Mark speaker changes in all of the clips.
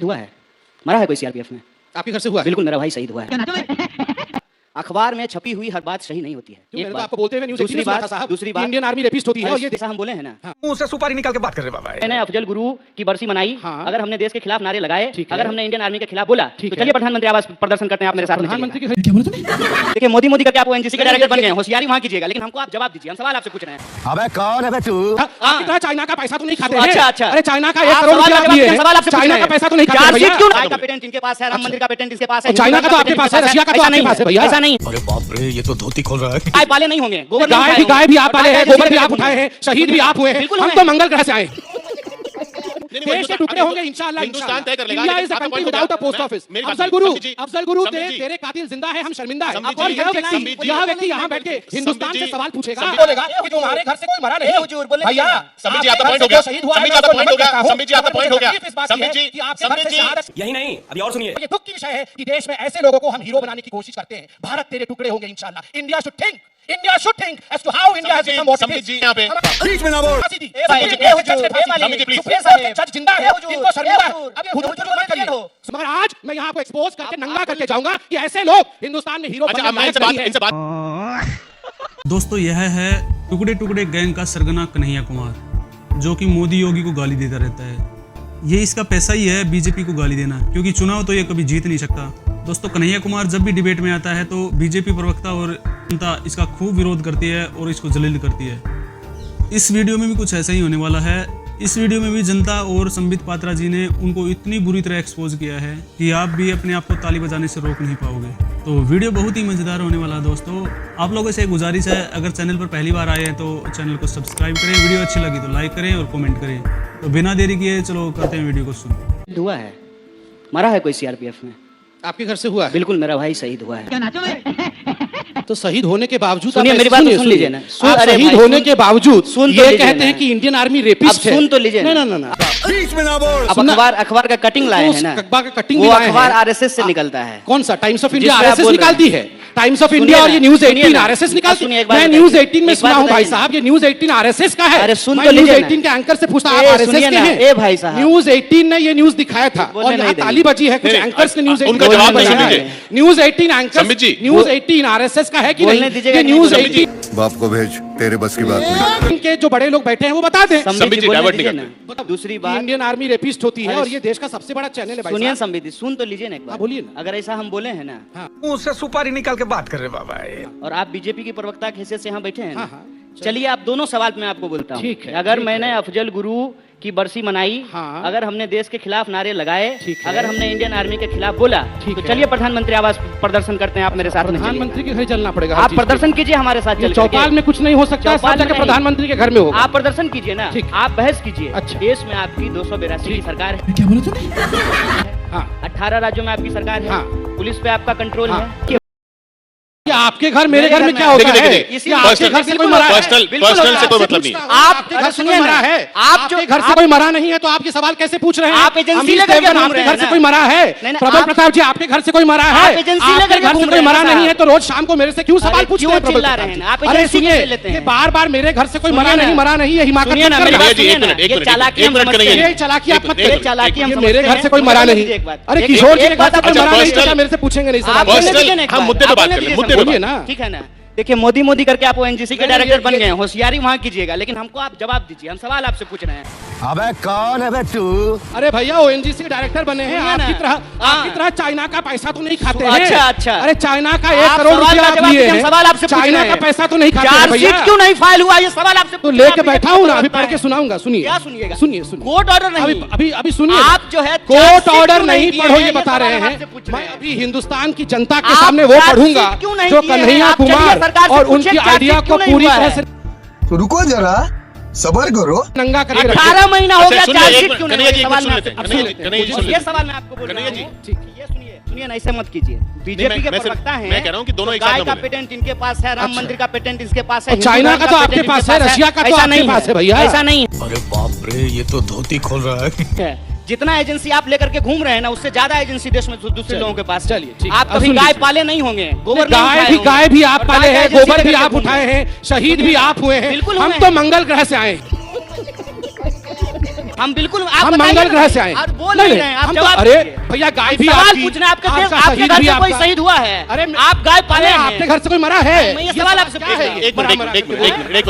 Speaker 1: हुआ है, मरा है कोई सीआरपीएफ में।
Speaker 2: आपके घर से हुआ है?
Speaker 1: बिल्कुल, मेरा भाई शहीद हुआ है। अखबार में छपी हुई हर बात सही नहीं होती है।
Speaker 2: मैंने तो आपको बोलते हुए न्यूज़
Speaker 1: दूसरी
Speaker 2: 18 में सुना था
Speaker 1: बात,
Speaker 2: साहब,
Speaker 1: दूसरी बात,
Speaker 2: इंडियन आर्मी रेपिस्ट होती है और ये
Speaker 1: जैसा हम बोले हैं ना,
Speaker 3: मुंह से सुपारी निकाल के बात कर रहे बाबा।
Speaker 1: मैंने अफजल गुरु की बरसी मनाई।
Speaker 2: हाँ।
Speaker 1: अगर हमने देश के खिलाफ नारे लगाए,
Speaker 2: ठीक है।
Speaker 1: अगर हमने इंडियन आर्मी के खिलाफ बोला,
Speaker 2: ठीक
Speaker 1: तो
Speaker 2: है।
Speaker 1: चलिए प्रधानमंत्री आवास प्रदर्शन करते हैं, आप मेरे साथ में
Speaker 2: प्रधानमंत्री
Speaker 1: चलिएगा।
Speaker 2: के क्या बोला तुमने?
Speaker 1: देखिए मोदी मोदी करके आप एनजीसी के डायरेक्टर बन गए हैं, होशियारी वहां कीजिएगा, लेकिन हमको आप जवाब दीजिए, हम सवाल आपसे पूछ रहे हैं।
Speaker 4: अबे कौन है बे तू?
Speaker 2: आप कितना चाइना का पैसा तो नहीं खाते हैं?
Speaker 1: अच्छा, अच्छा।
Speaker 2: अरे चाइना का 1
Speaker 1: आप
Speaker 2: करोड़
Speaker 1: सवाल
Speaker 2: रुपया
Speaker 1: का
Speaker 2: दिए
Speaker 1: जवाब
Speaker 2: हैं।
Speaker 1: सवाल आपसे पूछ
Speaker 2: चाइना
Speaker 1: रहे
Speaker 2: का
Speaker 1: हैं।
Speaker 2: पैसा तो नहीं खाते
Speaker 1: चार्जशीट
Speaker 2: भैया?
Speaker 1: क्यों? चाय का पेटेंट इनके पास है, राम मंदिर का पेटेंट इसके पास है,
Speaker 2: चाइना का तो आपके पास है, रशिया का तो आपके पास है भैया।
Speaker 1: ऐसा नहीं,
Speaker 4: अरे बाप रे, ये तो धोती खोल रहा है।
Speaker 1: गाय पाले नहीं होंगे, गोबर नहीं
Speaker 2: गाय
Speaker 1: खाए
Speaker 2: भी
Speaker 1: होंगे।
Speaker 2: आप पाले हैं, गोबर भी आप उठाए हैं, शहीद भी आप हुए हैं।
Speaker 1: बिल्कुल
Speaker 2: हम
Speaker 1: हुए
Speaker 2: तो
Speaker 1: हैं।
Speaker 2: मंगल ग्रह से आए।
Speaker 5: देश
Speaker 2: के टुकड़े होंगे इंशाअल्लाह।
Speaker 5: हिंदुस्तान तय कर लेगा।
Speaker 2: India is a country without a post office. Afzal Guru तेरे कातिल जिंदा है, हम शर्मिंदा है। और यह व्यक्ति यहाँ बैठ के हिंदुस्तान से सवाल पूछेगा, बोलेगा कि तुम्हारे घर से कोई मरा नहीं भैया।
Speaker 5: संबित जी आपका पॉइंट हो गया, संबित जी आपका पॉइंट हो गया, संबित जी आपका पॉइंट हो गया, संबित जी।
Speaker 6: यही नहीं, अभी और सुनिए।
Speaker 2: ये दुख की विषय है कि देश में ऐसे लोगों को हम हीरो बनाने की कोशिश करते हैं। भारत तेरे टुकड़े होंगे इंशाअल्लाह। India should think as to how India has become what it
Speaker 5: Sambit
Speaker 2: is।
Speaker 5: जी यहाँ पे
Speaker 4: बीच में ना बोल।
Speaker 2: जज जिंदा है, इनको शर्मिंदा है। अब ये हुजूर मत करिए। मगर आज मैं यहाँ को एक्सपोज करके नंगा करके जाऊंगा कि ऐसे लोग हिंदुस्तान में हीरो
Speaker 5: अच्छा
Speaker 2: बनने
Speaker 5: अब मैं
Speaker 2: लायक
Speaker 5: इनसे
Speaker 2: नहीं
Speaker 5: बात
Speaker 2: है।
Speaker 5: इनसे बात
Speaker 7: दोस्तों यह है टुकड़े टुकड़े गैंग का सरगना कन्हैया कुमार, जो कि मोदी योगी को गाली देता रहता है। ये इसका पैसा ही है बीजेपी को गाली देना, क्योंकि चुनाव तो ये कभी जीत नहीं सकता। दोस्तों कन्हैया कुमार जब भी डिबेट में आता है तो बीजेपी प्रवक्ता और जनता इसका खूब विरोध करती है और इसको जलील करती है। इस वीडियो में भी कुछ ऐसा ही होने वाला है। इस वीडियो में भी जनता और संबित पात्रा जी ने उनको इतनी बुरी तरह एक्सपोज किया है कि आप भी अपने आप को ताली बजाने से रोक नहीं पाओगे। तो वीडियो बहुत ही मजेदार होने वाला है। दोस्तों आप लोगों से एक गुजारिश है, अगर चैनल पर पहली बार आए हैं तो चैनल को सब्सक्राइब करें, वीडियो अच्छी लगी तो लाइक करें और कमेंट करें। तो बिना देरी किए चलो करते हैं वीडियो को शुरू।
Speaker 1: हुआ है, मरा है कोई सीआरपीएफ में।
Speaker 2: आपके घर से हुआ है?
Speaker 1: बिल्कुल, मेरा भाई शहीद हुआ है।
Speaker 2: तो शहीद होने के बावजूद
Speaker 1: सुनिए,
Speaker 2: आप
Speaker 1: मेरी
Speaker 2: ऐसे
Speaker 1: बात तो
Speaker 2: सुनिए,
Speaker 1: सुन लीजिए ना।
Speaker 2: आप
Speaker 1: अरे
Speaker 2: शहीद
Speaker 1: भाई,
Speaker 2: होने
Speaker 1: सुन-
Speaker 2: के बावजूद
Speaker 1: सुन तो
Speaker 2: ये
Speaker 1: लीजिए
Speaker 2: कहते
Speaker 1: ना।
Speaker 2: हैं कि इंडियन आर्मी रेपिस्ट
Speaker 1: अब सुन तो लीजिए ना।
Speaker 2: ना।
Speaker 4: बीच में ना बोल।
Speaker 1: अब अखबार का कटिंग लाए हैं ना,
Speaker 2: अखबार का कटिंग
Speaker 1: वो
Speaker 2: भी लाए
Speaker 1: अखबार
Speaker 2: हैं।
Speaker 1: आरएसएस से निकलता है।
Speaker 2: कौन सा? टाइम्स ऑफ इंडिया
Speaker 1: जिसपे आप
Speaker 2: आरएसएस
Speaker 1: बोल रहे
Speaker 2: निकालती
Speaker 1: हैं।
Speaker 2: है। टाइम्स ऑफ
Speaker 1: सुनिए
Speaker 2: इंडिया और
Speaker 1: ना,
Speaker 2: ये न्यूज
Speaker 1: सुनिए
Speaker 2: 18
Speaker 1: ना।
Speaker 2: आरएसएस निकालती
Speaker 1: सुनिए,
Speaker 2: है।
Speaker 1: एक बात
Speaker 2: मैं
Speaker 1: बताइए।
Speaker 2: न्यूज 18 में
Speaker 1: एक
Speaker 2: सुना
Speaker 1: बात
Speaker 2: हूं भाई
Speaker 1: बताइए।
Speaker 2: साहब, ये न्यूज 18 आरएसएस का है।
Speaker 1: अरे सुन
Speaker 2: मैं
Speaker 1: तो
Speaker 2: न्यूज
Speaker 1: लीजिए ना।
Speaker 2: 18 के एंकर से पूछता, आप
Speaker 1: ए,
Speaker 2: आरएसएस
Speaker 1: सुनिए
Speaker 2: के
Speaker 1: ना,
Speaker 2: हैं?
Speaker 1: ए भाई साहब।
Speaker 2: न्यूज 18 ने ये न्यूज दिखाया था
Speaker 1: बोलने
Speaker 2: और
Speaker 1: नहीं
Speaker 2: यहाँ
Speaker 1: देंगे।
Speaker 2: ताली बजी है। कुछ
Speaker 5: नहीं,
Speaker 2: एंकर्स ने न्यूज 18
Speaker 5: उनका जवाब नहीं
Speaker 2: बनाया
Speaker 5: सुनेंगे।
Speaker 2: है। न्यूज 18 एंकर
Speaker 5: संबित जी,
Speaker 2: न्यूज 18 आरएसएस का है कि
Speaker 1: बोलने
Speaker 2: नहीं?
Speaker 1: दीजिएगा
Speaker 2: ये
Speaker 1: कि
Speaker 2: न्यूज
Speaker 1: नहीं?
Speaker 2: 18
Speaker 4: बाप को भेज, तेरे बस की बात नहीं।
Speaker 2: के जो बड़े लोग बैठे हैं वो बता दें।
Speaker 5: संबित जी
Speaker 1: बोलने
Speaker 5: डाइवर्ट नहीं
Speaker 1: दीजिए ना। दूसरी बात,
Speaker 2: इंडियन आर्मी रेपिस्ट होती है
Speaker 1: अरे
Speaker 2: और ये देश का सबसे बड़ा चैनल है भाई
Speaker 1: सुनिए
Speaker 2: साहब।
Speaker 1: संबित जी, सुन तो लीजिए ना एक बार।
Speaker 2: हाँ, बोलिए ना।
Speaker 1: अगर ऐसा हम बोले हैं ना,
Speaker 3: मुंह से सुपारी निकाल के बात कर रहे बाबा।
Speaker 1: और आप बीजेपी की प्रवक्ता की हैसियत से यहाँ बैठे हैं ना,
Speaker 2: हाँ, हाँ,
Speaker 1: चलिए आप दोनों सवाल मैं आपको बोलता हूँ।
Speaker 2: ठीक है,
Speaker 1: अगर
Speaker 2: ठीक
Speaker 1: मैंने अफजल गुरु की बरसी मनाई,
Speaker 2: हाँ।
Speaker 1: अगर हमने देश के खिलाफ नारे लगाए,
Speaker 2: ठीक है।
Speaker 1: अगर हमने इंडियन आर्मी के खिलाफ बोला,
Speaker 2: ठीक
Speaker 1: तो
Speaker 2: है।
Speaker 1: चलिए प्रधानमंत्री आवास प्रदर्शन करते हैं, आप मेरे साथ में चलिए।
Speaker 2: प्रधानमंत्री के घर चलना पड़ेगा।
Speaker 1: आप प्रदर्शन कीजिए हमारे साथ चल
Speaker 2: चौपाल
Speaker 1: करके।
Speaker 2: में कुछ नहीं हो सकता, सब
Speaker 1: चौपाल में
Speaker 2: जाके
Speaker 1: नहीं।
Speaker 2: प्रधानमंत्री के घर में होगा।
Speaker 1: आप प्रदर्शन कीजिए ना,
Speaker 2: ठीक।
Speaker 1: आप बहस कीजिए।
Speaker 2: अच्छा।
Speaker 1: देश में आपकी 282 की सरकार है,
Speaker 2: क्या बोले तुमने? हाँ,
Speaker 1: 18 राज्यों में आपकी सरकार है,
Speaker 2: हाँ।
Speaker 1: पुलिस पे आपका कंट्रोल
Speaker 2: हाँ।
Speaker 1: है।
Speaker 2: ये आपके घर मेरे घर में क्या होता
Speaker 5: देखिए,
Speaker 2: है?
Speaker 5: देखिए,
Speaker 1: इसी
Speaker 2: ये आपके घर से कोई मरा है?
Speaker 5: पर्सनल से कोई मतलब नहीं।
Speaker 2: आपके घर से कोई मरा है? आपके घर से कोई मरा नहीं है तो आप ये सवाल कैसे पूछ रहे हैं?
Speaker 1: आप एजेंसी
Speaker 2: अमित
Speaker 1: लेकर के
Speaker 2: देवगन,
Speaker 1: घूम
Speaker 2: आपके
Speaker 1: रहे
Speaker 2: घर
Speaker 1: हैं
Speaker 2: से
Speaker 1: ना?
Speaker 2: कोई मरा है?
Speaker 1: नहीं,
Speaker 2: प्रबल
Speaker 1: आप-
Speaker 2: प्रताप जी, आपके घर से कोई मरा है?
Speaker 1: आप एजेंसी लेकर
Speaker 2: आपके
Speaker 1: के
Speaker 2: घर से
Speaker 1: घूम
Speaker 2: कोई
Speaker 1: रहे
Speaker 2: मरा
Speaker 1: हैं
Speaker 2: नहीं
Speaker 1: साहब।
Speaker 2: है तो रोज शाम को मेरे से क्यों सवाल
Speaker 1: अरे
Speaker 2: पूछते
Speaker 1: क्यों
Speaker 2: हैं? प्रबल
Speaker 1: चिल्ला
Speaker 2: प्रताप
Speaker 1: रहे हैं?
Speaker 2: जी?
Speaker 1: आप
Speaker 2: अरे
Speaker 1: एजेंसी
Speaker 2: सुनिए,
Speaker 1: कैसे लेते हैं?
Speaker 2: ये बार-बार मेरे घर से कोई
Speaker 1: सुनिए
Speaker 2: मरा
Speaker 1: ना।
Speaker 2: नहीं, मरा नहीं, ये हिमाकत
Speaker 1: सुनिए ना,
Speaker 2: मत
Speaker 1: मेरी
Speaker 2: करना।
Speaker 1: बात
Speaker 5: जी,
Speaker 1: सुनिए
Speaker 5: एक
Speaker 1: ना।
Speaker 5: मिनट, एक
Speaker 1: ये
Speaker 5: मिनट,
Speaker 1: चालाकी
Speaker 5: एक
Speaker 1: हम
Speaker 5: मिनट
Speaker 1: समझते
Speaker 5: करेंगे।
Speaker 1: हैं।
Speaker 2: ये चालाकी आप मत
Speaker 5: एक
Speaker 2: करें।
Speaker 1: चालाकी हम
Speaker 2: ये
Speaker 1: समझते
Speaker 2: मेरे घर
Speaker 1: हैं।
Speaker 2: से कोई मरा
Speaker 1: मुझे
Speaker 2: नहीं।
Speaker 1: एक बात-
Speaker 2: अरे
Speaker 1: एक-
Speaker 2: किशोर जी
Speaker 1: एक
Speaker 2: के घर
Speaker 1: बात
Speaker 2: से कोई
Speaker 1: आप
Speaker 2: मरा नहीं,
Speaker 5: पर्सनल-
Speaker 2: क्या मेरे से पूछेंगे नहीं
Speaker 1: आप
Speaker 2: सवाल?
Speaker 1: बोलने
Speaker 5: पर्सनल-
Speaker 1: दीजिए ना एक
Speaker 5: हम
Speaker 1: बार।
Speaker 5: मुद्दे पे
Speaker 1: आप
Speaker 5: बात
Speaker 1: बोलने
Speaker 5: कर लें,
Speaker 1: दीजिए
Speaker 5: मुद्दे
Speaker 1: सब।
Speaker 5: पे
Speaker 2: बोलिए
Speaker 5: बात।
Speaker 2: ना।
Speaker 1: ठीक है ना। देखिए मोदी मोदी करके आप एनजीसी के डायरेक्टर बन गए हैं, होशियारी वहां कीजिएगा, लेकिन हमको आप जवाब दीजिए, हम सवाल आपसे पूछ रहे हैं।
Speaker 4: अबे कौन है बे तू?
Speaker 2: अरे भैया ओएनजीसी के डायरेक्टर बने हैं,
Speaker 1: सुनिए ना।
Speaker 2: आपकी तरह चाइना का पैसा तो नहीं खाते हैं।
Speaker 1: अच्छा, अच्छा।
Speaker 2: अरे चाइना का
Speaker 1: आप
Speaker 2: 1 करोड़
Speaker 1: सवाल
Speaker 2: रुपया
Speaker 1: का
Speaker 2: आप
Speaker 1: जवाब
Speaker 2: लिए
Speaker 1: दीजिए, हम
Speaker 2: हैं।
Speaker 1: सवाल आपसे पूछ
Speaker 2: चाइना
Speaker 1: रहे
Speaker 2: का
Speaker 1: हैं।
Speaker 2: पैसा तो नहीं खाते हैं
Speaker 1: चार्जशीट
Speaker 2: भैया।
Speaker 1: क्यों नहीं फाइल हुआ, ये सवाल आपसे
Speaker 2: तो
Speaker 1: पूछ
Speaker 2: लेके
Speaker 1: रहे हैं।
Speaker 2: बैठा हूँ ना, अभी पढ़ के सुनाऊंगा, सुनिए।
Speaker 1: क्या सुनिएगा?
Speaker 2: सुनिए सुनिए।
Speaker 1: कोर्ट ऑर्डर नहीं।
Speaker 2: अभी अभी अभी सुनिए।
Speaker 1: आप जो है
Speaker 2: कोर्ट
Speaker 1: चार्जशीट
Speaker 2: ऑर्डर
Speaker 1: क्यों
Speaker 2: नहीं
Speaker 1: दिए
Speaker 2: पढ़ो,
Speaker 1: हैं,
Speaker 2: ये बता रहे
Speaker 1: सवाल आपसे
Speaker 2: हैं।
Speaker 1: पूछ रहे
Speaker 2: मैं
Speaker 1: हैं।
Speaker 2: अभी हिंदुस्तान की जनता के
Speaker 1: आप
Speaker 2: सामने वो
Speaker 1: चार्जशीट
Speaker 2: पढ़ूंगा
Speaker 1: क्यों नहीं
Speaker 2: जो
Speaker 1: दिए हैं?
Speaker 2: कन्हैया
Speaker 1: आप चलिए
Speaker 2: कुमार
Speaker 1: सरकार से
Speaker 2: और
Speaker 1: पूछिए,
Speaker 2: उनकी
Speaker 1: चार्जशीट
Speaker 2: आइडिया को
Speaker 1: क्यों नहीं
Speaker 2: पूरी
Speaker 1: हुआ
Speaker 2: तरह
Speaker 1: है?
Speaker 2: से
Speaker 4: रुको जरा, सबर करो।
Speaker 2: नंगा करके रखिए।
Speaker 1: 18 महीना हो
Speaker 5: अच्छा,
Speaker 1: गया,
Speaker 5: सुनिए,
Speaker 1: चार्जशीट
Speaker 5: एक
Speaker 1: क्यों
Speaker 5: मिनट,
Speaker 1: नहीं हुआ?
Speaker 5: कन्हैया जी, एक
Speaker 1: सवाल
Speaker 5: मिनट
Speaker 1: मैं
Speaker 5: सुन
Speaker 1: आपसे
Speaker 5: लेते हैं,
Speaker 1: पूछ
Speaker 5: कन्हैया
Speaker 1: रहा
Speaker 5: जी,
Speaker 1: हूं।
Speaker 5: कन्हैया जी, सुन
Speaker 1: ये
Speaker 5: लेते
Speaker 1: सवाल मैं आपको बोल रहा
Speaker 5: कन्हैया जी,
Speaker 1: हूं।
Speaker 2: ठीक।
Speaker 1: ये सुनिए ना, ऐसे मत कीजिए। बीजेपी के
Speaker 5: मैं सिर्फ-
Speaker 1: प्रवक्ता हैं,
Speaker 5: मैं कह रहा हूं कि दोनों एक साथ
Speaker 1: गाय
Speaker 5: ना
Speaker 1: का
Speaker 5: बोलें।
Speaker 1: पेटेंट इनके पास है, राम मंदिर का पेटेंट इसके पास है,
Speaker 2: और चाइना
Speaker 1: हिंदू
Speaker 2: का तो
Speaker 1: धर्म
Speaker 2: आपके
Speaker 1: पेटेंट
Speaker 2: पास
Speaker 1: इनके
Speaker 2: है, रशिया का तो
Speaker 1: ऐसा
Speaker 2: आपके
Speaker 1: नहीं
Speaker 2: पास है भैया।
Speaker 1: ऐसा नहीं
Speaker 4: अरे बाप रे, ये तो धोती खोल रहा है।
Speaker 1: जितना एजेंसी आप लेकर के घूम रहे हैं ना, उससे ज्यादा एजेंसी देश में दूसरे लोगों के पास।
Speaker 2: चलिए, ठीक।
Speaker 1: आप
Speaker 2: अब
Speaker 1: कभी
Speaker 2: सुन
Speaker 1: गाय
Speaker 2: लीजिए।
Speaker 1: पाले नहीं होंगे, गोबर नहीं
Speaker 2: गाय
Speaker 1: उठाए
Speaker 2: भी
Speaker 1: होंगे।
Speaker 2: गाय भी आप
Speaker 1: और
Speaker 2: पाले
Speaker 1: गाय का
Speaker 2: हैं,
Speaker 1: एजेंसी
Speaker 2: गोबर भी
Speaker 1: लेकर
Speaker 2: आप
Speaker 1: के
Speaker 2: उठाए हैं, शहीद भी आप हुए हैं।
Speaker 1: बिल्कुल
Speaker 2: हम
Speaker 1: हुए
Speaker 2: तो
Speaker 1: हैं।
Speaker 2: मंगल ग्रह से आए।
Speaker 1: हम बिल्कुल
Speaker 2: हम मंगल ग्रह से आए
Speaker 1: आप बोल नहीं रहे हैं, आप जवाब
Speaker 2: अरे
Speaker 1: दीजिए।
Speaker 2: भैया गाय भी
Speaker 1: सवाल
Speaker 2: आपकी,
Speaker 1: पूछना है आपके घर
Speaker 2: आपका
Speaker 1: आपके
Speaker 2: शहीद
Speaker 1: घर
Speaker 2: भी
Speaker 1: से कोई
Speaker 2: आपका।
Speaker 1: शहीद हुआ है?
Speaker 2: अरे
Speaker 1: आप गाय पाले हैं,
Speaker 2: आपके घर से कोई मरा है?
Speaker 1: मैं ये सवाल आपसे पूछ रहा हूं।
Speaker 5: एक मिनट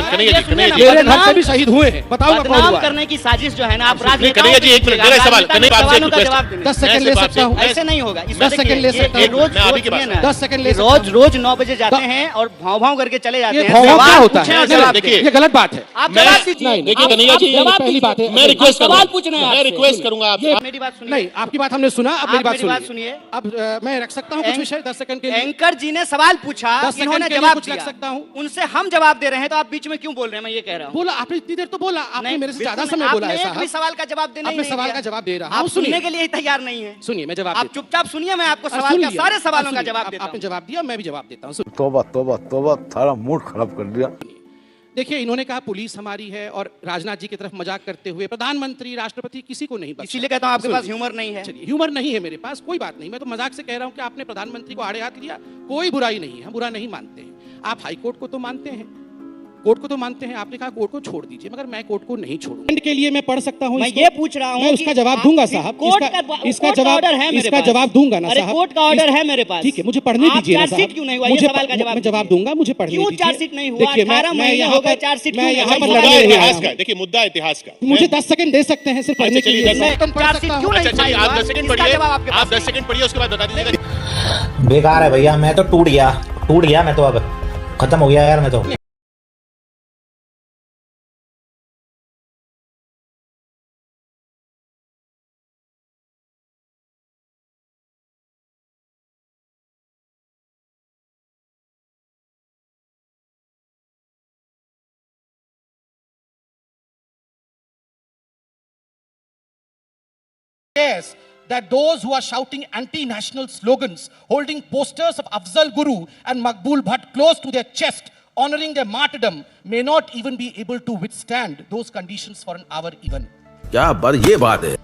Speaker 5: कन्हैया जी
Speaker 2: मेरे घर से भी शहीद हुए हैं, बताऊंगा कौन
Speaker 1: बदनाम
Speaker 2: हुआ।
Speaker 1: करने की साजिश जो है ना आप
Speaker 5: कन्हैया जी, एक मिनट, मेरा सवाल, कन्हैया आपसे
Speaker 1: सवालों का
Speaker 5: request-
Speaker 1: जवाब देने
Speaker 2: 10 सेकंड ले सकता हूँ,
Speaker 1: ऐसे नहीं होगा।
Speaker 2: 10 सेकंड ले सकता हूँ।
Speaker 1: रोज
Speaker 5: मैं अभी की बात-
Speaker 1: सुनिए ना,
Speaker 2: 10 सेकंड ले सकता हूँ।
Speaker 1: रोज 9 बजे जाते हैं और भाव कर के चले जाते
Speaker 2: ये
Speaker 1: हैं।
Speaker 2: भौं
Speaker 1: सवाल
Speaker 2: क्या होता
Speaker 1: पूछें
Speaker 2: है?
Speaker 1: और
Speaker 2: नहीं,
Speaker 1: जवाब
Speaker 2: नहीं,
Speaker 1: दें।
Speaker 2: ये गलत बात है।
Speaker 1: आप
Speaker 5: मैं-
Speaker 1: जवाब दीजिए।
Speaker 2: नहीं,
Speaker 5: देखिए
Speaker 1: आप-
Speaker 5: कन्हैया
Speaker 1: आप
Speaker 5: जी,
Speaker 1: जवाब
Speaker 2: पहली बात है।
Speaker 5: मैं रिक्वेस्ट
Speaker 1: सवाल
Speaker 5: करूंगा,
Speaker 1: पूछना है
Speaker 5: मैं
Speaker 1: आपसे।
Speaker 5: रिक्वेस्ट करूंगा आपसे।
Speaker 1: आप मेरी बात सुनिए।
Speaker 2: नहीं, आपकी बात हमने सुना, अब मेरी
Speaker 1: आप
Speaker 2: बात
Speaker 1: मेरी बात
Speaker 2: सुनिए।
Speaker 1: सुनिए।
Speaker 2: अब मैं रख सकता हूँ कुछ विषय 10 सेकंड के लिए?
Speaker 1: एंकर जी ने सवाल पूछा,
Speaker 2: 10 सेकंड
Speaker 1: इन्होंने
Speaker 2: के लिए
Speaker 1: जवाब
Speaker 2: कुछ
Speaker 1: दिया।
Speaker 2: रख सकता हूँ?
Speaker 1: उनसे हम जवाब दे रहे हैं तो आप बीच में क्यों बोल रहे हैं? मैं ये कह रहा हूँ।
Speaker 2: बोला आपने इतनी देर तो बोला, आपने
Speaker 1: नहीं,
Speaker 2: मेरे से ज्यादा
Speaker 1: बिल्कुल
Speaker 2: समय
Speaker 1: नहीं।
Speaker 2: बोला है
Speaker 1: आपने एक भी
Speaker 2: साहब।
Speaker 1: सवाल का जवाब देने
Speaker 2: अब
Speaker 1: ही
Speaker 2: मैं
Speaker 1: नहीं
Speaker 2: सवाल
Speaker 1: दिया।
Speaker 2: का जवाब दे रहा
Speaker 1: आप
Speaker 2: हूँ,
Speaker 1: सुनने
Speaker 2: सुनिए।
Speaker 1: के लिए ही तैयार नहीं है।
Speaker 2: सुनिए, मैं जवाब
Speaker 1: आप
Speaker 2: देता हूँ।
Speaker 1: चुपचाप सुनिए, मैं आपको
Speaker 2: सुन
Speaker 1: सवाल का
Speaker 2: लिया।
Speaker 1: सारे सवालों का
Speaker 2: सुनिए,
Speaker 1: जवाब देता
Speaker 2: आपने
Speaker 1: हूँ।
Speaker 2: जवाब दिया, मैं भी जवाब देता हूँ।
Speaker 6: तोबा तोबा तोबा, सारा मूड खराब कर दिया।
Speaker 2: देखिए, इन्होंने कहा पुलिस हमारी है और राजनाथ जी की तरफ मजाक करते हुए प्रधानमंत्री, राष्ट्रपति किसी को नहीं बख्शा।
Speaker 1: इसीलिए कहता हूँ आपके
Speaker 2: सुनिए।
Speaker 1: पास ह्यूमर नहीं है।
Speaker 2: चलिए, ह्यूमर नहीं है मेरे पास, कोई बात नहीं। मैं तो मजाक से कह रहा हूँ कि आपने प्रधानमंत्री को आड़े हाथ लिया, कोई बुराई नहीं है, हम बुरा नहीं मानते हैं। आप हाई कोर्ट को तो मानते हैं, कोर्ट को तो मानते हैं, आपने कहा कोर्ट को छोड़ दीजिए, मगर मैं कोर्ट को नहीं छोड़ूंगा। के लिए मैं पढ़ सकता हूँ,
Speaker 1: मैं ये पूछ रहा हूँ
Speaker 2: मैं
Speaker 1: कि
Speaker 2: उसका जवाब
Speaker 1: आप-
Speaker 2: दूंगा साहब,
Speaker 1: कोर्ट
Speaker 2: इसका
Speaker 1: का-
Speaker 2: इसका
Speaker 1: कोर्ट का
Speaker 2: जवाब
Speaker 1: ऑर्डर है मेरे
Speaker 2: इसका
Speaker 1: पास।
Speaker 2: जवाब दूंगा ना
Speaker 1: अरे
Speaker 2: साहब।
Speaker 1: कोर्ट का ऑर्डर है मेरे पास।
Speaker 2: ठीक है, मुझे पढ़ने
Speaker 1: आप
Speaker 2: दीजिए ना
Speaker 1: चार्जशीट
Speaker 2: साहब।
Speaker 1: क्यों नहीं हुआ? ये
Speaker 2: मुझे
Speaker 1: सवाल का जवाब
Speaker 2: मैं जवाब
Speaker 1: दीजिए।
Speaker 2: दूंगा, मुझे पढ़ने
Speaker 1: क्यों
Speaker 2: दीजिए।
Speaker 1: चार्जशीट नहीं हुआ?
Speaker 2: देखिए,
Speaker 1: 18
Speaker 2: मैं
Speaker 1: महीने
Speaker 2: यहाँ
Speaker 1: हो गए,
Speaker 2: पर
Speaker 1: चार्जशीट
Speaker 2: मैं
Speaker 1: क्यों
Speaker 2: यहाँ
Speaker 1: नहीं
Speaker 2: पर
Speaker 1: हुआ?
Speaker 2: लड़ने
Speaker 5: मुद्दा
Speaker 2: नहीं आया
Speaker 5: इतिहास
Speaker 2: हूँ।
Speaker 5: का, देखिए मुद्दा इतिहास का।
Speaker 2: मुझे 10 सेकंड दे सकते हैं सिर्फ पढ़ने के
Speaker 5: चलिए,
Speaker 2: लिए।
Speaker 5: 10
Speaker 2: मैं
Speaker 1: सेकंड।
Speaker 2: पढ़
Speaker 1: चार्जशीट
Speaker 2: सकता
Speaker 1: क्यों
Speaker 2: हूँ।
Speaker 1: नहीं
Speaker 5: अच्छा चलिए, आप 10 सेकंड
Speaker 1: इसका
Speaker 5: पढ़िए,
Speaker 1: जवाब आपके पास
Speaker 5: आप 10 सेकंड पढ़िए, उसके बाद बता दीजिएगा।
Speaker 8: बेकार है भैया, मैं तो टूट गया मैं तो, अब खत्म हो गया यार मैं तो।
Speaker 2: Yes, that those who are shouting anti-national slogans, holding posters of Afzal Guru and Maqbul Bhatt close to their chest, honoring their martyrdom, may not even be able to withstand those conditions for an hour even.
Speaker 6: क्या बात, ये बात है।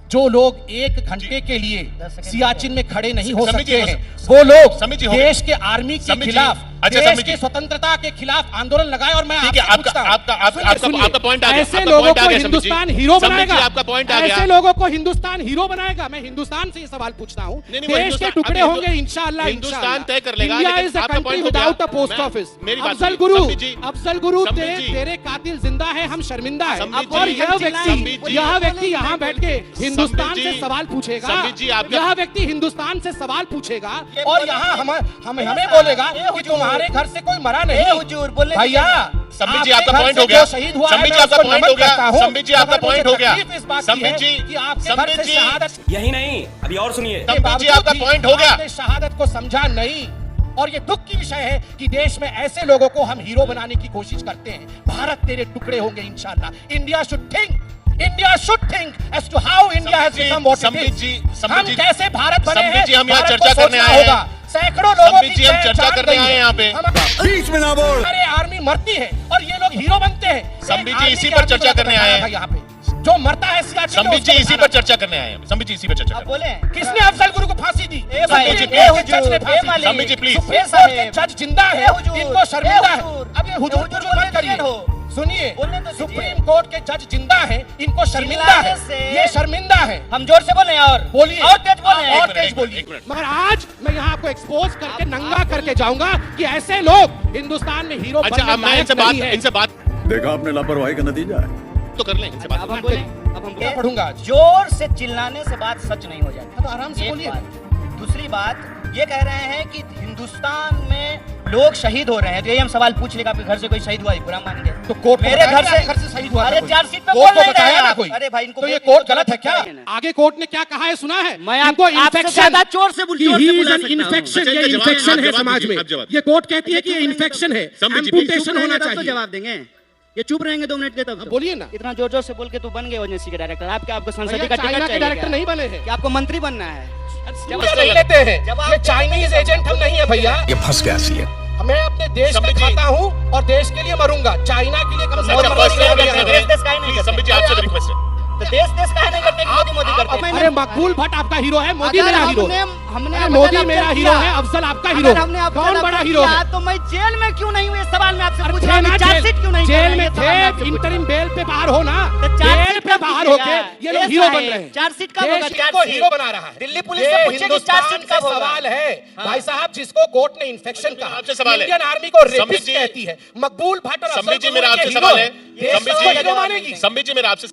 Speaker 2: जो लोग 1 घंटे के लिए सियाचिन में खड़े नहीं हो
Speaker 5: समीर जी,
Speaker 2: सकते हैं, वो लोग
Speaker 5: समीर जी, हो गए।
Speaker 2: देश के आर्मी के
Speaker 5: समीर जी,
Speaker 2: खिलाफ,
Speaker 5: अच्छा,
Speaker 2: देश
Speaker 5: समीर
Speaker 2: के
Speaker 5: जी।
Speaker 2: स्वतंत्रता के खिलाफ आंदोलन लगाए। और मैं
Speaker 5: ठीक है,
Speaker 2: आपसे
Speaker 5: आपका
Speaker 2: पूछता हूं,
Speaker 5: आपका
Speaker 2: सुनिए,
Speaker 5: आपका पॉइंट आ गया,
Speaker 2: ऐसे
Speaker 5: आपका
Speaker 2: लोगों
Speaker 5: पॉइंट आ
Speaker 2: को
Speaker 5: गया, समीर जी।
Speaker 2: हिंदुस्तान हीरो
Speaker 5: समीर जी,
Speaker 2: बनाएगा।
Speaker 5: आपका पॉइंट आ गया।
Speaker 2: ऐसे लोगों को हिंदुस्तान हीरो बनाएगा। मैं हिंदुस्तान से ये सवाल पूछता हूँ,
Speaker 5: नहीं, वो
Speaker 2: देश के
Speaker 5: हिंदुस्तान-
Speaker 2: टुकड़े
Speaker 5: अभी
Speaker 2: होंगे इंशाअल्लाह।
Speaker 5: हिंदुस्तान तय कर लेगा,
Speaker 2: इंडिया
Speaker 5: लेकिन
Speaker 2: इज अ
Speaker 5: आपका
Speaker 2: कंट्री
Speaker 5: पॉइंट हो
Speaker 2: विदाउट
Speaker 5: गया।
Speaker 2: अ पोस्ट
Speaker 5: मैं-
Speaker 2: ऑफिस।
Speaker 5: मेरी बात
Speaker 2: अफजल
Speaker 5: सुनिए,
Speaker 2: गुरु,
Speaker 5: समीर जी,
Speaker 2: अफजल गुरु,
Speaker 5: समीर जी।
Speaker 2: तेरे कातिल जिंदा है, हम शर्मिंदा है।
Speaker 5: समीर
Speaker 2: और
Speaker 5: जी,
Speaker 2: यह
Speaker 5: समीर
Speaker 2: व्यक्ति
Speaker 5: जी,
Speaker 2: यह व्यक्ति यहाँ बैठ के हिंदुस्तान
Speaker 5: समीर
Speaker 2: से
Speaker 5: जी,
Speaker 2: सवाल पूछेगा।
Speaker 5: समीर जी, आपका-
Speaker 2: यह व्यक्ति हिंदुस्तान से सवाल पूछेगा और यहाँ हमें बोलेगा कि तुम्हारे घर से कोई मरा नहीं। भैया,
Speaker 5: समीर जी,
Speaker 2: आपके
Speaker 5: आपका
Speaker 2: घर
Speaker 5: पॉइंट
Speaker 2: से
Speaker 5: हो गया।
Speaker 2: जो शहीद हुआ है,
Speaker 5: समीर जी,
Speaker 2: मैं
Speaker 5: आपका
Speaker 2: उसको
Speaker 5: पॉइंट
Speaker 2: नमन
Speaker 5: हो गया।
Speaker 2: करता हूँ।
Speaker 5: समीर जी, आपका
Speaker 2: मगर मुझे
Speaker 5: पॉइंट हो गया।
Speaker 2: तकलीफ इस बात की
Speaker 5: समीर
Speaker 2: है
Speaker 5: जी,
Speaker 2: कि आपके
Speaker 5: समीर
Speaker 2: घर से
Speaker 5: जी।
Speaker 2: शहादत
Speaker 9: यही नहीं, अभी और सुनिए।
Speaker 5: समीर जी, आपका पॉइंट हो गया।
Speaker 2: आपने शहादत को समझा नहीं। और ये दुख की विषय है कि देश में ऐसे लोगों को हम हीरो बनाने की कोशिश करते हैं। भारत तेरे टुकड़े होंगे इंशाल्लाह। India should think as to how India has become what it is. हम कैसे भारत बने हैं,
Speaker 5: समीर जी, हम यहाँ
Speaker 2: भारत
Speaker 5: चर्चा
Speaker 2: को
Speaker 5: करने
Speaker 2: सोचना
Speaker 5: आए हैं।
Speaker 2: होगा। सैकड़ों लोगों
Speaker 5: समीर
Speaker 2: की
Speaker 5: जी, हम चर्चा
Speaker 2: जान
Speaker 5: करने
Speaker 2: गई
Speaker 5: आए हैं
Speaker 2: है।
Speaker 5: यहाँ पे।
Speaker 6: बीच में ना बोल।
Speaker 2: अरे आर्मी मरती है और ये लोग हीरो बनते हैं।
Speaker 5: समीर जी,
Speaker 2: एक आर्मी
Speaker 5: इसी
Speaker 2: के
Speaker 5: पर
Speaker 2: आर्मी
Speaker 5: चर्चा
Speaker 2: को
Speaker 5: करने आए हैं।
Speaker 2: बताना था यहाँ पे। जो मरता है सियाचिन में,
Speaker 5: समीर जी,
Speaker 2: उसको
Speaker 5: इसी
Speaker 2: बताना
Speaker 5: पर चर्चा करने आए हैं। समीर जी, इसी पर चर्चा करने
Speaker 1: बोले
Speaker 2: किसने अफजल गुरु को फांसी दी?
Speaker 1: भाई,
Speaker 2: समीर जी,
Speaker 1: ए
Speaker 2: प्लीज,
Speaker 1: हुजूर,
Speaker 2: जज ने फांसी
Speaker 1: ए
Speaker 2: दी।
Speaker 1: मालिक,
Speaker 5: समीर जी, प्लीज।
Speaker 2: सुप्रीम कोर्ट के जज जिंदा है,
Speaker 1: हुजूर,
Speaker 2: इनको शर्मिंदा है।
Speaker 1: हुजूर,
Speaker 2: अब ये हुजूर
Speaker 1: हुजूर
Speaker 2: हुजूर मत करिए।
Speaker 1: हो।
Speaker 2: सुनिए,
Speaker 1: बोलने तो दीजिए।
Speaker 2: सुप्रीम कोर्ट के जज जिंदा है, इनको शर्मिंदा है।
Speaker 1: चिल्लाने से-
Speaker 2: ये शर्मिंदा है।
Speaker 1: हम जोर से बोले और
Speaker 2: बोलिए
Speaker 1: और तेज बोले।
Speaker 2: और तेज बोलिए। मगर आज मैं यहाँ आपको एक्सपोज करके नंगा करके जाऊंगा कि ऐसे लोग हिंदुस्तान में हीरो
Speaker 5: अच्छा,
Speaker 2: बनने
Speaker 5: अब मैं
Speaker 2: लायक
Speaker 5: इनसे
Speaker 2: नहीं है।
Speaker 5: इनसे बात
Speaker 4: देखा आपने लापरवाही का नतीजा है।
Speaker 5: तो कर लें, इनसे बात
Speaker 1: अब
Speaker 5: कर
Speaker 1: हम
Speaker 5: लें।
Speaker 1: बोले, अब हम
Speaker 2: क्या पढ़ूंगा आज?
Speaker 1: जोर से चिल्लाने से बात सच नहीं हो जाती।
Speaker 2: तो आराम से
Speaker 1: एक
Speaker 2: बोलिए।
Speaker 1: बात। दूसरी बात ये कह रहे हैं कि हिंदुस्तान में लोग शहीद हो रहे हैं, तो यही हम सवाल पूछ लेगा आपके घर से कोई शहीद हुआ है, बुरा मानेंगे?
Speaker 2: तो कोर्ट को
Speaker 1: मेरे
Speaker 2: बताया
Speaker 1: घर से-
Speaker 2: घर से शहीद हुआ था
Speaker 1: अरे
Speaker 2: कोई?
Speaker 1: चार्जशीट में
Speaker 2: कोर्ट
Speaker 1: बोल
Speaker 2: को
Speaker 1: नहीं
Speaker 2: बताया
Speaker 1: रहे
Speaker 2: ना
Speaker 1: हैं
Speaker 2: कोई?
Speaker 1: आप। अरे भाई, इनको
Speaker 2: तो ये
Speaker 1: बोलिए,
Speaker 2: कोर्ट गलत है क्या?
Speaker 1: बताइए ना।
Speaker 2: आगे कोर्ट ने क्या कहा है सुना है?
Speaker 1: मैं
Speaker 2: इनको
Speaker 1: आपसे
Speaker 2: इन्फेक्शन
Speaker 1: ज्यादा जोर से
Speaker 2: कि
Speaker 1: जोर से
Speaker 2: he is
Speaker 1: बुला
Speaker 2: an
Speaker 1: सकता हूं।
Speaker 2: infection,
Speaker 5: अच्छा,
Speaker 2: ये
Speaker 5: इनका जवाब-
Speaker 2: इन्फेक्शन है
Speaker 5: आप जवाब
Speaker 2: समाज
Speaker 5: दीजिए,
Speaker 2: में।
Speaker 5: आप जवाब
Speaker 2: ये कोर्ट कहती है कि ये इन्फेक्शन है,
Speaker 5: समीर जी, प्लीज।
Speaker 2: एम्पुटेशन होना
Speaker 1: तो
Speaker 2: चाहिए।
Speaker 1: जवाब देंगे। ये चुप रहेंगे 2 मिनट के तब तो।
Speaker 2: बोलिए ना।
Speaker 1: इतना जोर जोर से बोल के तू बन गए एजेंसी के डायरेक्टर। आप क्या, आपको संसदीय
Speaker 2: भैया,
Speaker 1: का
Speaker 2: चाइना
Speaker 1: टिकट
Speaker 2: के
Speaker 1: चाहिए
Speaker 2: डायरेक्टर
Speaker 1: क्या?
Speaker 2: नहीं बने हैं।
Speaker 1: कि आपको मंत्री बनना है?
Speaker 2: नहीं लेते हैं। ये चाइनीज एजेंट हम नहीं है भैया।
Speaker 6: ये फंस गया सी है।
Speaker 2: मैं अपने देश में
Speaker 5: समीर जी।
Speaker 2: खाता हूँ और देश के लिए मरूंगा। चाइना के लिए कम से
Speaker 5: अच्छा,
Speaker 2: कम
Speaker 5: पर्सनल
Speaker 2: मरूंगा।
Speaker 5: करने दें।
Speaker 1: देश का ही नहीं
Speaker 5: प्लीज,
Speaker 1: करते।
Speaker 5: समीर जी, आपसे रिक्वेस्ट है।
Speaker 1: तो देश काहे नहीं करते कि मोदी मोदी करते हैं?
Speaker 2: अरे मकबूल भट्ट आपका हीरो है, मोदी
Speaker 1: अगर
Speaker 2: मेरा हीरो है।
Speaker 1: हमने
Speaker 2: अरे मोदी मेरा हीरो है, अफजल आपका हीरो
Speaker 1: अगर
Speaker 2: है।
Speaker 1: हमने
Speaker 2: कौन बड़ा हीरो है?
Speaker 1: तो मैं जेल में क्यों नहीं हुए? सवाल मैं आपसे पूछ
Speaker 2: थे
Speaker 1: रहा
Speaker 2: ना
Speaker 1: हूँ, चार्जशीट क्यों नहीं?
Speaker 2: जेल में थे, इंटरिम बेल पे बाहर हो ना,
Speaker 1: तो
Speaker 2: बेल
Speaker 1: चार्जशीट
Speaker 2: पे
Speaker 1: कब
Speaker 2: बाहर
Speaker 1: कीजिएगा?
Speaker 2: होके ये लोग
Speaker 1: देश
Speaker 2: हीरो
Speaker 1: का
Speaker 2: बन
Speaker 1: है,
Speaker 2: रहे हैं।
Speaker 1: चार्जशीट कब होगा?
Speaker 2: देश को हीरो बना रहा है।
Speaker 1: दिल्ली पुलिस से
Speaker 2: ये
Speaker 1: पूछे कि चार्जशीट
Speaker 2: हिंदुस्तान
Speaker 1: कब
Speaker 2: से
Speaker 1: होगा?
Speaker 2: सवाल है
Speaker 1: हाँ।
Speaker 2: भाई साहब, जिसको कोर्ट ने इन्फेक्शन कहा,
Speaker 5: आपसे सवाल है।
Speaker 2: इंडियन आर्मी को
Speaker 5: संबित
Speaker 2: रेपिस्ट
Speaker 5: जी,
Speaker 2: कहती है, मकबूल भट्ट और
Speaker 5: संबित जी
Speaker 2: अफजल
Speaker 5: मेरा
Speaker 2: गुरु
Speaker 5: आपसे
Speaker 2: के
Speaker 5: सवाल है।
Speaker 2: हीरो। देश
Speaker 5: संबित
Speaker 2: को
Speaker 5: जी
Speaker 2: हीरो मानेगी।
Speaker 5: संबित जी मेरा आपसे